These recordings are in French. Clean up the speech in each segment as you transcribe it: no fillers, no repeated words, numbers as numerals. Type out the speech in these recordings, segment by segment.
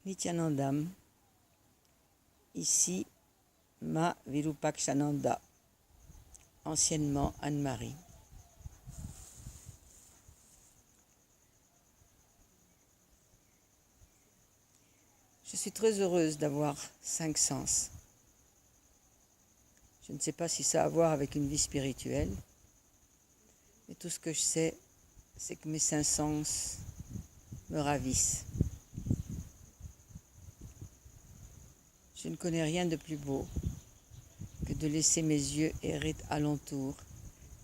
Nityanandam, ici Ma Virupakshananda, anciennement Anne-Marie. Je suis très heureuse d'avoir 5 sens. Je ne sais pas si ça a à voir avec une vie spirituelle, mais tout ce que je sais, c'est que mes 5 sens me ravissent. Je ne connais rien de plus beau que de laisser mes yeux errer alentour,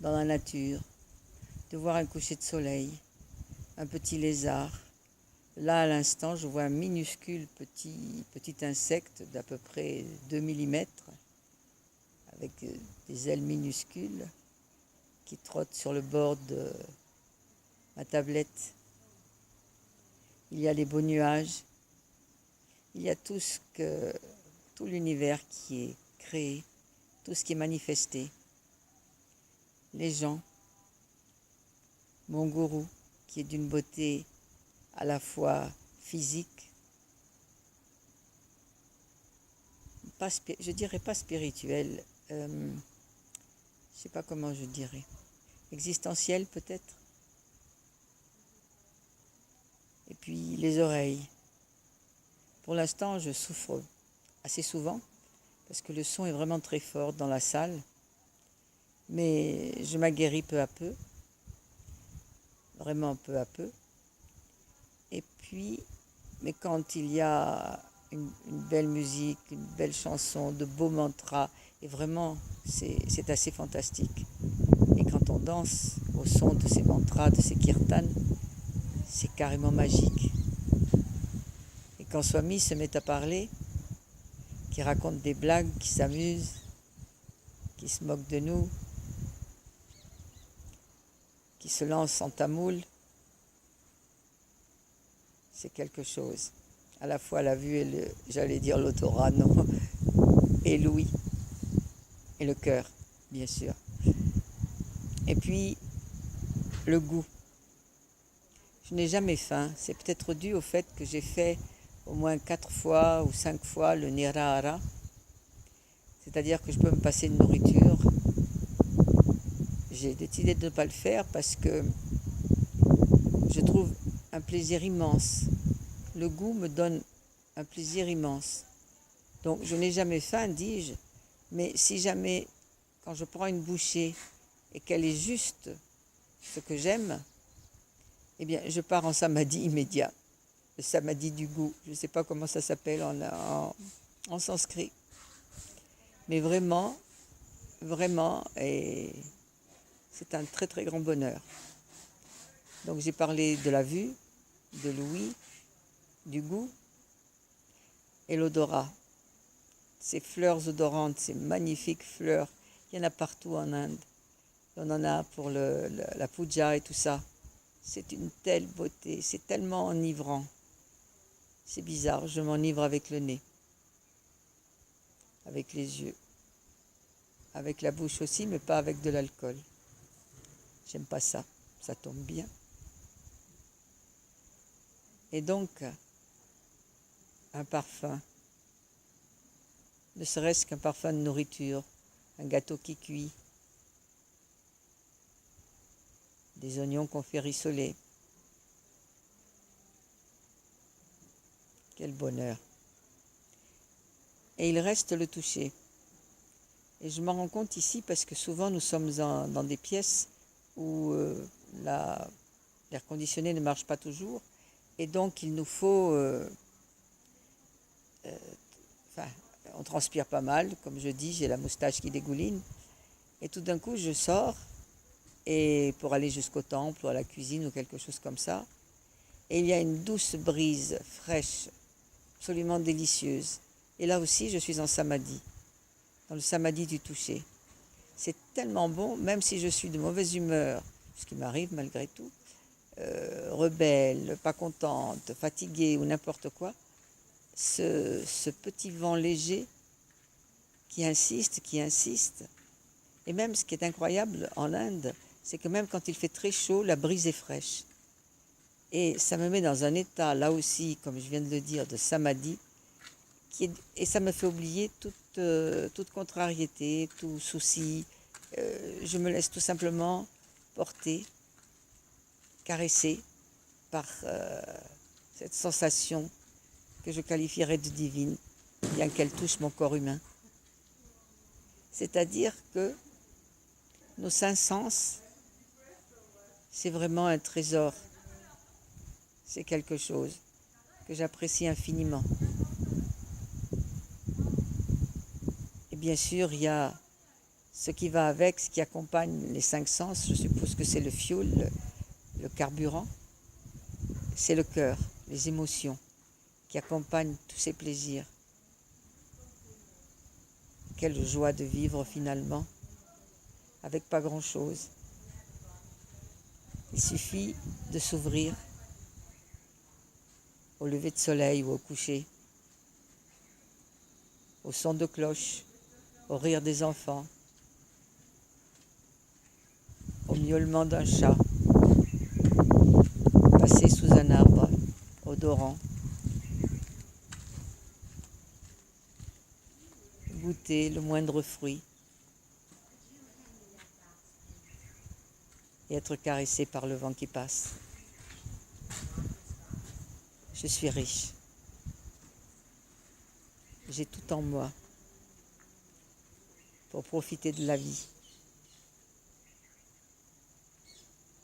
dans la nature, de voir un coucher de soleil, un petit lézard. Là, à l'instant, je vois un minuscule petit insecte d'à peu près 2 mm, avec des ailes minuscules, qui trotte sur le bord de ma tablette. Il y a les beaux nuages, il y a tout l'univers qui est créé, tout ce qui est manifesté. Les gens, mon gourou, qui est d'une beauté à la fois physique, je dirais pas spirituelle, je sais pas comment je dirais, existentielle peut-être. Et puis les oreilles. Pour l'instant, je souffre assez souvent parce que le son est vraiment très fort dans la salle, mais je m'aguerris peu à peu, vraiment peu à peu. Et puis, mais quand il y a une belle musique, une belle chanson, de beaux mantras, et vraiment, c'est assez fantastique. Et quand on danse au son de ces mantras, de ces kirtans, c'est carrément magique. Et quand Swami se met à parler, qui raconte des blagues, qui s'amuse, qui se moque de nous, qui se lance en tamoul, c'est quelque chose. À la fois la vue et j'allais dire l'odorat, non, et l'ouïe, et le cœur, bien sûr. Et puis, le goût. Je n'ai jamais faim. C'est peut-être dû au fait que j'ai fait au moins 4 fois ou 5 fois le nirahara. C'est-à-dire que je peux me passer de nourriture. J'ai décidé de ne pas le faire parce que je trouve un plaisir immense. Le goût me donne un plaisir immense. Donc je n'ai jamais faim, dis-je, mais si jamais, quand je prends une bouchée et qu'elle est juste ce que j'aime, eh bien je pars en samadhi immédiat. Le samadhi du goût, je ne sais pas comment ça s'appelle en sanskrit. Mais vraiment, et c'est un très très grand bonheur. Donc j'ai parlé de la vue, de l'ouïe, du goût et l'odorat. Ces fleurs odorantes, ces magnifiques fleurs, il y en a partout en Inde. On en a pour la puja et tout ça. C'est une telle beauté, c'est tellement enivrant. C'est bizarre, je m'enivre avec le nez, avec les yeux, avec la bouche aussi, mais pas avec de l'alcool. J'aime pas ça, ça tombe bien. Et donc, un parfum, ne serait-ce qu'un parfum de nourriture, un gâteau qui cuit, des oignons qu'on fait rissoler. Quel bonheur. Et il reste le toucher. Et je m'en rends compte ici parce que souvent nous sommes dans des pièces où l'air conditionné ne marche pas toujours. Et donc il nous faut... on transpire pas mal, comme je dis, j'ai la moustache qui dégouline. Et tout d'un coup, je sors et pour aller jusqu'au temple ou à la cuisine ou quelque chose comme ça. Et il y a une douce brise fraîche, absolument délicieuse. Et là aussi, je suis en samadhi, dans le samadhi du toucher. C'est tellement bon, même si je suis de mauvaise humeur, ce qui m'arrive malgré tout, rebelle, pas contente, fatiguée ou n'importe quoi, ce petit vent léger qui insiste, et même ce qui est incroyable en Inde, c'est que même quand il fait très chaud, la brise est fraîche. Et ça me met dans un état, là aussi, comme je viens de le dire, de samadhi, et ça me fait oublier toute contrariété, tout souci. Je me laisse tout simplement porter, caresser par cette sensation que je qualifierais de divine, bien qu'elle touche mon corps humain. C'est-à-dire que nos cinq sens, c'est vraiment un trésor. C'est quelque chose que j'apprécie infiniment. Et bien sûr, il y a ce qui va avec, ce qui accompagne les cinq sens. Je suppose que c'est le fioul, le carburant. C'est le cœur, les émotions qui accompagnent tous ces plaisirs. Quelle joie de vivre finalement, avec pas grand-chose. Il suffit de s'ouvrir au lever de soleil ou au coucher, au son de cloche, au rire des enfants, au miaulement d'un chat, passer sous un arbre odorant, goûter le moindre fruit et être caressé par le vent qui passe. Je suis riche. J'ai tout en moi pour profiter de la vie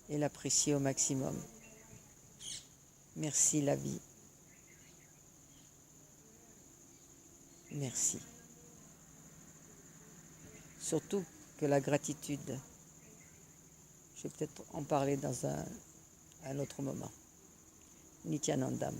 et l'apprécier au maximum. Merci la vie. Merci. Surtout que la gratitude, je vais peut-être en parler dans un autre moment. Nityanandam.